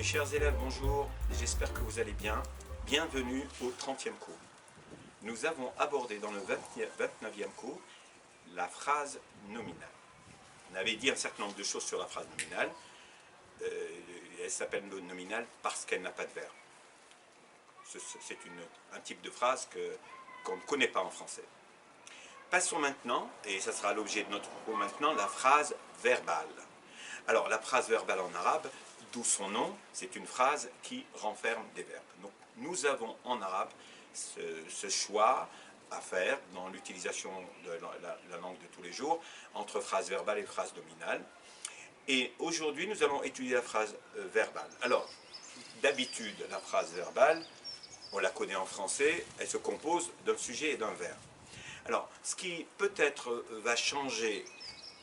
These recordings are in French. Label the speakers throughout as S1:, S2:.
S1: Mes chers élèves, bonjour, j'espère que vous allez bien. Bienvenue au 30e cours. Nous avons abordé dans le 29e cours la phrase nominale. On avait dit un certain nombre de choses sur la phrase nominale. Elle s'appelle nominale parce qu'elle n'a pas de verbe. C'est un type de phrase qu'on ne connaît pas en français. Passons maintenant, et ça sera l'objet de notre cours maintenant, la phrase verbale. Alors la phrase verbale en arabe, d'où son nom, c'est une phrase qui renferme des verbes. Donc nous avons en arabe ce choix à faire dans l'utilisation de la langue de tous les jours entre phrase verbale et phrase nominale. Et aujourd'hui nous allons étudier la phrase verbale. Alors d'habitude la phrase verbale, on la connaît en français, elle se compose d'un sujet et d'un verbe. Alors ce qui peut-être va changer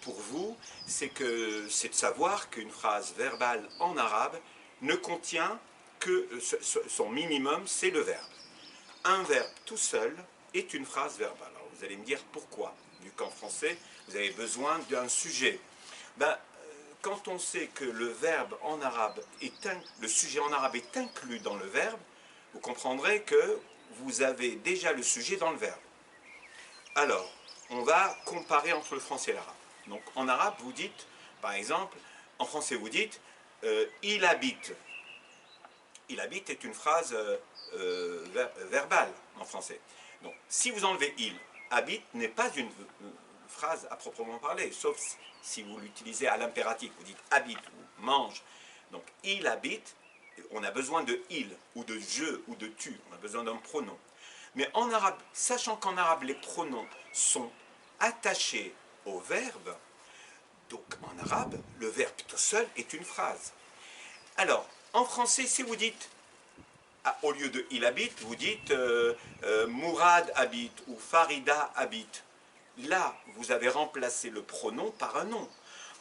S1: pour vous, c'est de savoir qu'une phrase verbale en arabe ne contient que son minimum, c'est le verbe. Un verbe tout seul est une phrase verbale. Alors vous allez me dire pourquoi, vu qu'en français, vous avez besoin d'un sujet. Quand on sait que le verbe en arabe le sujet en arabe est inclus dans le verbe, vous comprendrez que vous avez déjà le sujet dans le verbe. Alors, on va comparer entre le français et l'arabe. Donc en arabe, vous dites, par exemple, en français vous dites il habite. Il habite est une phrase verbale en français. Donc si vous enlevez il, habite n'est pas une phrase à proprement parler, sauf si vous l'utilisez à l'impératif. Vous dites habite ou mange. Donc il habite, on a besoin de il, ou de je, ou de tu, on a besoin d'un pronom. Mais en arabe, sachant qu'en arabe les pronoms sont attachés au verbe, donc en arabe, le verbe tout seul est une phrase. Alors, en français, si vous dites, au lieu de il habite, vous dites Mourad habite ou Farida habite. Là, vous avez remplacé le pronom par un nom.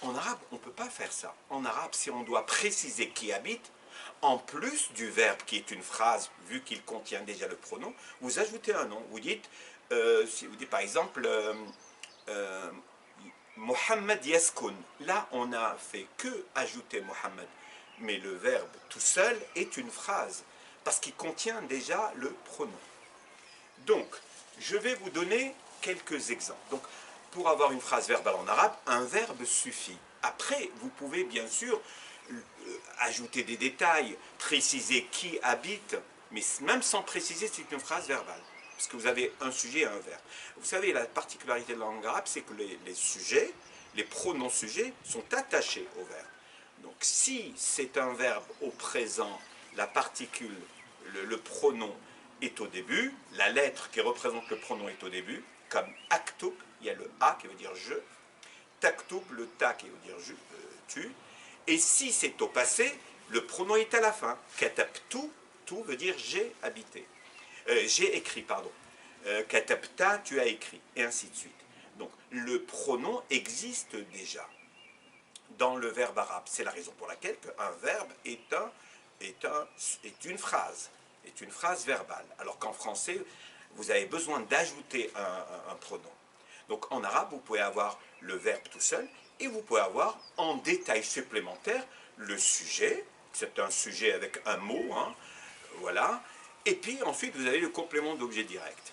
S1: En arabe, on ne peut pas faire ça. En arabe, si on doit préciser qui habite, en plus du verbe qui est une phrase, vu qu'il contient déjà le pronom, vous ajoutez un nom. Vous dites, si vous dites par exemple, Mohammed yaskoun. Là, on n'a fait que ajouter Mohammed. Mais le verbe tout seul est une phrase, parce qu'il contient déjà le pronom. Donc, je vais vous donner quelques exemples. Donc, pour avoir une phrase verbale en arabe, un verbe suffit. Après, vous pouvez bien sûr ajouter des détails, préciser qui habite, mais même sans préciser, c'est une phrase verbale, parce que vous avez un sujet et un verbe. Vous savez, la particularité de la langue arabe, c'est que les sujets, les pronoms sujets, sont attachés au verbe. Donc si c'est un verbe au présent, la particule, le pronom est au début, la lettre qui représente le pronom est au début, comme aktoub, il y a le a qui veut dire je, taktoub, le ta qui veut dire tu, et si c'est au passé, le pronom est à la fin. Katabtu, tout veut dire j'ai habité. J'ai écrit, pardon. Katabta, tu as écrit, et ainsi de suite. Donc le pronom existe déjà dans le verbe arabe. C'est la raison pour laquelle un verbe est une phrase verbale. Alors qu'en français, vous avez besoin d'ajouter un pronom. Donc en arabe, vous pouvez avoir le verbe tout seul, et vous pouvez avoir en détail supplémentaire le sujet, c'est un sujet avec un mot, hein, voilà, et puis ensuite vous avez le complément d'objet direct.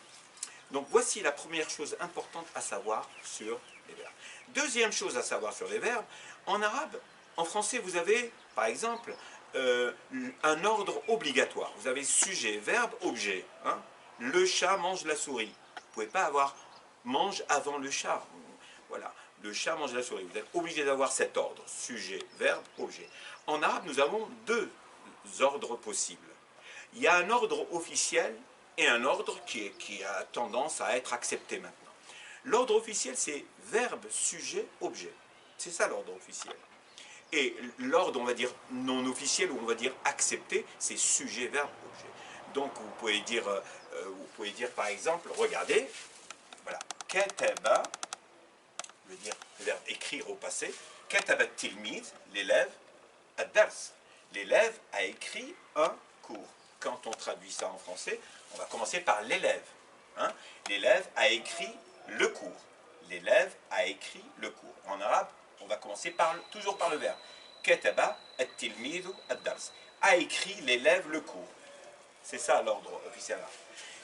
S1: Donc voici la première chose importante à savoir sur les verbes. Deuxième chose à savoir sur les verbes, en arabe, en français vous avez par exemple un ordre obligatoire. Vous avez sujet, verbe, objet. Hein. Le chat mange la souris. Vous ne pouvez pas avoir mange avant le chat. Voilà, le chat mange la souris. Vous êtes obligé d'avoir cet ordre, sujet, verbe, objet. En arabe, nous avons deux ordres possibles. Il y a un ordre officiel et un ordre qui a tendance à être accepté maintenant. L'ordre officiel, c'est verbe, sujet, objet. C'est ça l'ordre officiel. Et l'ordre, on va dire, non officiel, ou on va dire accepté, c'est sujet, verbe, objet. Donc vous pouvez dire par exemple, regardez, voilà, kataba, veut dire le verbe écrire au passé, kataba tilmiz, l'élève, ad-dars. L'élève a écrit un cours. Quand on traduit ça en français, on va commencer par l'élève. Hein. L'élève a écrit le cours. L'élève a écrit le cours. En arabe, on va commencer toujours par le verbe. Kataba at-tilmizu ad-dars. a écrit l'élève le cours. C'est ça l'ordre officiel.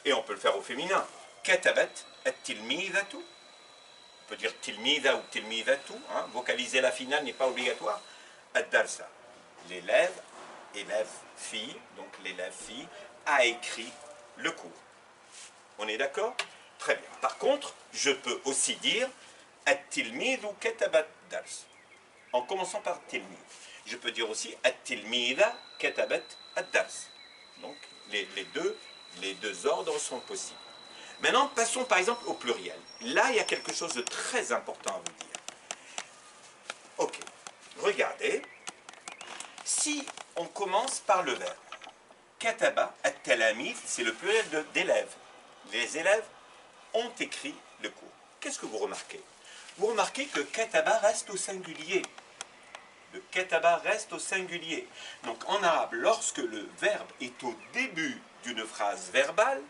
S1: Et on peut le faire au féminin. Katabat at-tilmidatu. On peut dire tilmida ou tilmidatu. Hein. Vocaliser la finale n'est pas obligatoire. Ad-darsa. L'élève, élève fille, donc l'élève fille, a écrit le cours. On est d'accord? Très bien. Par contre, je peux aussi dire at-tilmid ou katabat dars. En commençant par tilmid. Je peux dire aussi at-tilmida katabat ad-dars. Donc les deux ordres sont possibles. Maintenant, passons par exemple au pluriel. Là, il y a quelque chose de très important à vous dire. Ok, regardez. Si on commence par le verbe, kataba at-talamid, c'est le pluriel d'élèves. Les élèves ont écrit le cours. Qu'est-ce que vous remarquez? Vous remarquez que kataba reste au singulier. Le kataba reste au singulier. Donc en arabe, lorsque le verbe est au début d'une phrase verbale,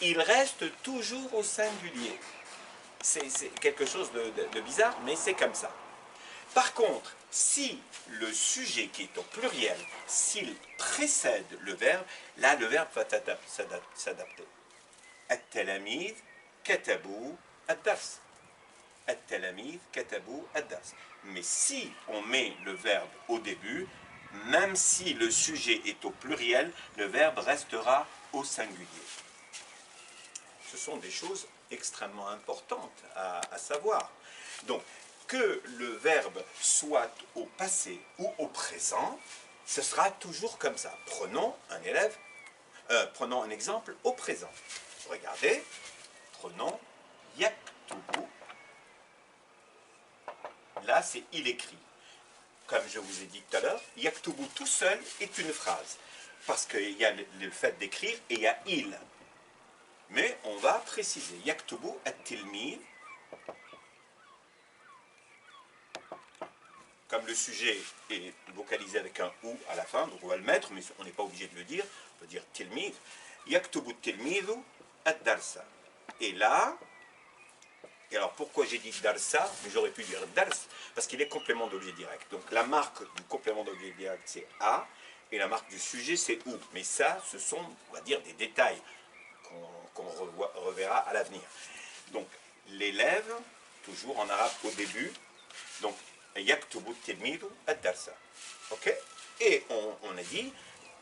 S1: il reste toujours au singulier. C'est quelque chose de bizarre, mais c'est comme ça. Par contre, si le sujet qui est au pluriel, s'il précède le verbe, là le verbe va s'adapter. At-talamid katabu ad-dars. At-talamid katabu ad-dars. Mais si on met le verbe au début, même si le sujet est au pluriel, le verbe restera au singulier. Ce sont des choses extrêmement importantes à savoir. Donc, que le verbe soit au passé ou au présent, ce sera toujours comme ça. Prenons un exemple au présent. Regardez, prenons yaktubu. Là, c'est il écrit. Comme je vous ai dit tout à l'heure, yaktubu tout seul est une phrase. Parce qu'il y a le fait d'écrire et il y a il. Mais on va préciser. Yaktubu at-tilmid. Comme le sujet est vocalisé avec un ou à la fin, donc on va le mettre, mais on n'est pas obligé de le dire. On peut dire tilmid. Yaktubu tilmidu ad-darsa. Et là, et alors pourquoi j'ai dit darsa, mais j'aurais pu dire dars, parce qu'il est complément d'objet direct. Donc la marque du complément d'objet direct c'est a, et la marque du sujet c'est ou. Mais ça, ce sont, on va dire, des détails qu'on reverra à l'avenir. Donc l'élève, toujours en arabe au début, donc yaktubu tilmidu ad-darsa. Ok? Et on a dit,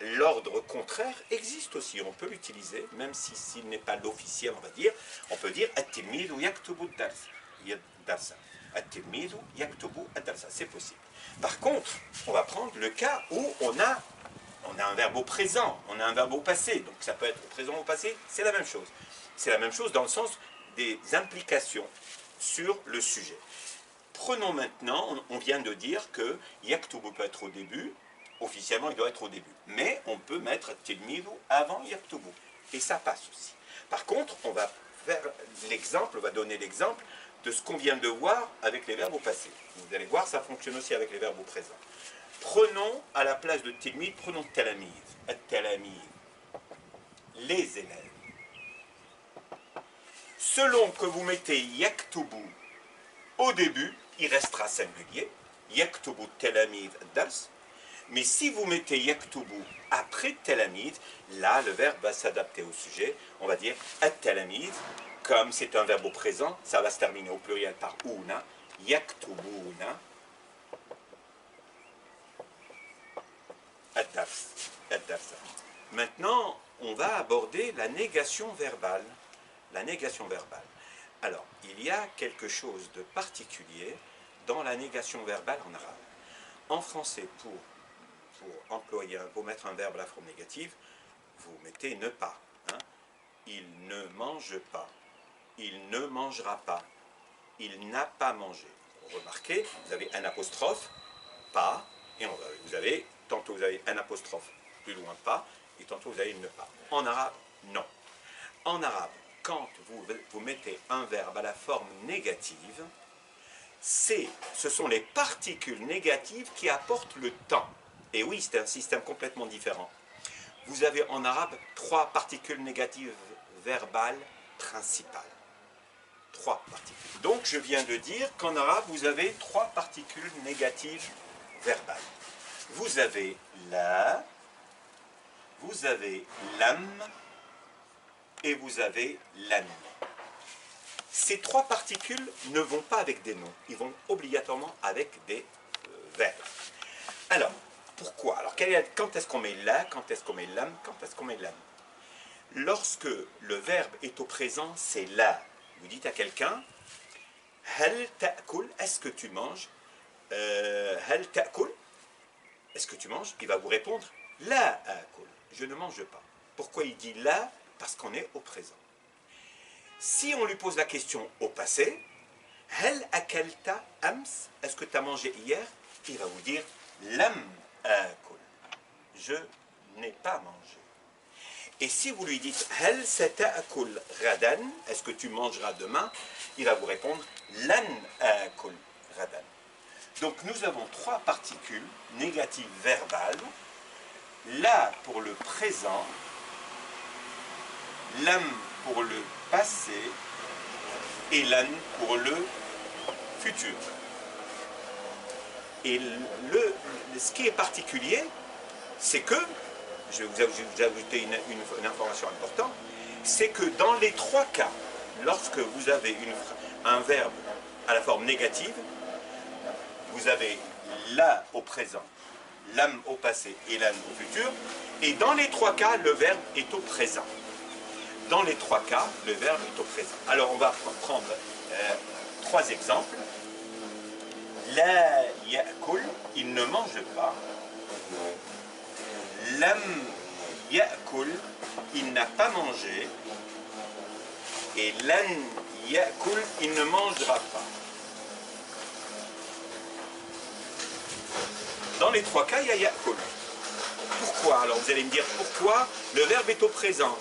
S1: l'ordre contraire existe aussi, on peut l'utiliser, même si s'il n'est pas l'officiel, on va dire, on peut dire at-tilmidu yaktubu ad-darsa. At-tilmidu yaktubu ad-darsa, c'est possible. Par contre, on va prendre le cas où on a un verbe au présent, on a un verbe au passé, donc ça peut être au présent ou au passé, c'est la même chose. C'est la même chose dans le sens des implications sur le sujet. Prenons maintenant, on vient de dire que yaktubu peut être au début, officiellement il doit être au début, mais on peut mettre tilmidu avant yaktubu, et ça passe aussi. Par contre, on va faire l'exemple, on va donner l'exemple de ce qu'on vient de voir avec les verbes au passé. Vous allez voir, ça fonctionne aussi avec les verbes au présent. Prenons à la place de tilmid, prenons talamid. At-talamid, les élèves. Selon que vous mettez yaktubu au début, il restera singulier. Yaktubu talamid dars. Mais si vous mettez yaktubu après talamid, là le verbe va s'adapter au sujet. On va dire at-talamid, comme c'est un verbe au présent, ça va se terminer au pluriel par una. Yaktubuna ad-dars. Maintenant, on va aborder la négation verbale. La négation verbale. Alors, il y a quelque chose de particulier dans la négation verbale en arabe. En français, pour mettre un verbe à la forme négative, vous mettez ne pas. Hein. Il ne mange pas. Il ne mangera pas. Il n'a pas mangé. Remarquez, vous avez un apostrophe, pas, et vous avez, tantôt vous avez un apostrophe plus loin pas, et tantôt vous avez ne pas. En arabe, non. En arabe, quand vous mettez un verbe à la forme négative, ce sont les particules négatives qui apportent le temps. Et oui, c'est un système complètement différent. Vous avez en arabe 3 particules négatives verbales principales. 3 particules. Donc je viens de dire qu'en arabe, vous avez 3 particules négatives verbales. Vous avez la, vous avez lam et vous avez lan. Ces trois particules ne vont pas avec des noms, ils vont obligatoirement avec des verbes. Alors, pourquoi? Alors, quand est-ce qu'on met la, quand est-ce qu'on met lam, quand est-ce qu'on met lam? Lorsque le verbe est au présent, c'est la. Vous dites à quelqu'un, hal ta'kul, est-ce que tu manges? Hal ta'kul, est-ce que tu manges? Il va vous répondre, la akul, je ne mange pas. Pourquoi il dit la? Parce qu'on est au présent. Si on lui pose la question au passé, hal akalta ams, est-ce que tu as mangé hier? Il va vous dire, lam akul, je n'ai pas mangé. Et si vous lui dites hal sata'akul ghadan, est-ce que tu mangeras demain? Il va vous répondre lan akul ghadan. Donc nous avons trois particules négatives verbales. La pour le présent, lam pour le passé et lan pour le futur. Et ce qui est particulier, c'est que, je vais vous ajouter une information importante, c'est que dans les trois cas, lorsque vous avez un verbe à la forme négative, vous avez la au présent, lam au passé et lan au futur, et dans les trois cas, le verbe est au présent. Dans les trois cas, le verbe est au présent. Alors on va prendre trois exemples. La ya'kul, il ne mange pas. Lam ya'kul, il n'a pas mangé. Et lan ya'kul, il ne mangera pas. Dans les trois cas, il y a ya'kul. Pourquoi? Alors vous allez me dire, pourquoi le verbe est au présent?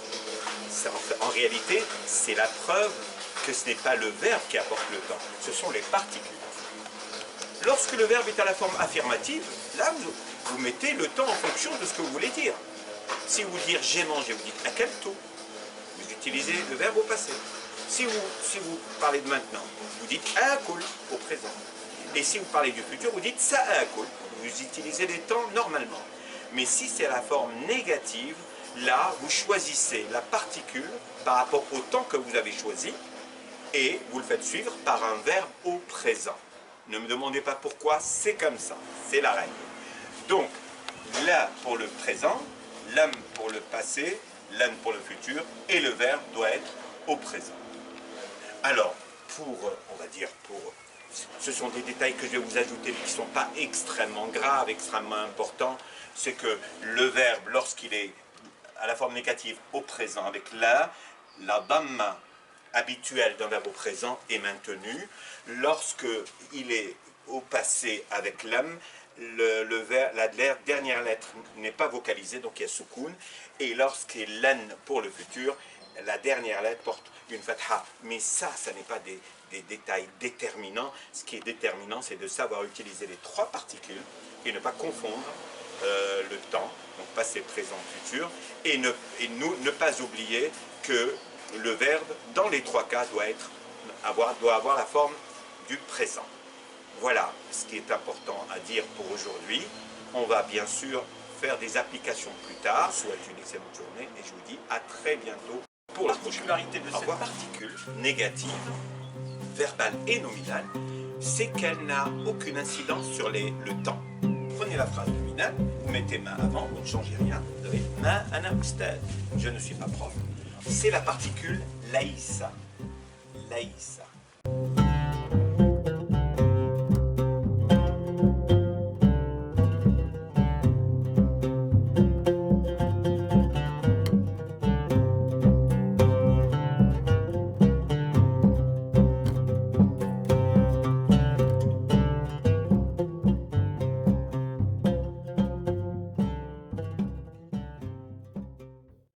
S1: En réalité, c'est la preuve que ce n'est pas le verbe qui apporte le temps, ce sont les particules. Lorsque le verbe est à la forme affirmative, là, vous mettez le temps en fonction de ce que vous voulez dire. Si vous dites j'ai mangé, vous dites akaltu, vous utilisez le verbe au passé. Si vous parlez de maintenant, vous dites aakul au présent. Et si vous parlez du futur, vous dites sa'akul, vous utilisez les temps normalement. Mais si c'est la forme négative, là, vous choisissez la particule par rapport au temps que vous avez choisi et vous le faites suivre par un verbe au présent. Ne me demandez pas pourquoi, c'est comme ça, c'est la règle. Donc, la pour le présent, lam pour le passé, lan pour le futur, et le verbe doit être au présent. Alors, ce sont des détails que je vais vous ajouter, mais qui ne sont pas extrêmement graves, extrêmement importants. C'est que le verbe, lorsqu'il est à la forme négative au présent avec la damma habituelle d'un verbe au présent est maintenue. Lorsque il est au passé avec lam, la dernière lettre n'est pas vocalisée, donc il y a soukoun. Et lorsqu'il est lan pour le futur, la dernière lettre porte une fatha. Mais ça n'est pas des détails déterminants. Ce qui est déterminant, c'est de savoir utiliser les trois particules et ne pas confondre le temps, donc passé, présent, futur, et ne pas oublier que le verbe, dans les trois cas, doit avoir la forme du présent. Voilà ce qui est important à dire pour aujourd'hui. On va bien sûr faire des applications plus tard. Je vous souhaite une excellente journée et je vous dis à très bientôt pour la particularité de cette particule négative, verbale et nominale, c'est qu'elle n'a aucune incidence sur le temps. Prenez la phrase nominale, vous mettez ma avant, vous ne changez rien, vous avez ma ana ustad, je ne suis pas prof. C'est la particule laïsa. Laïsa.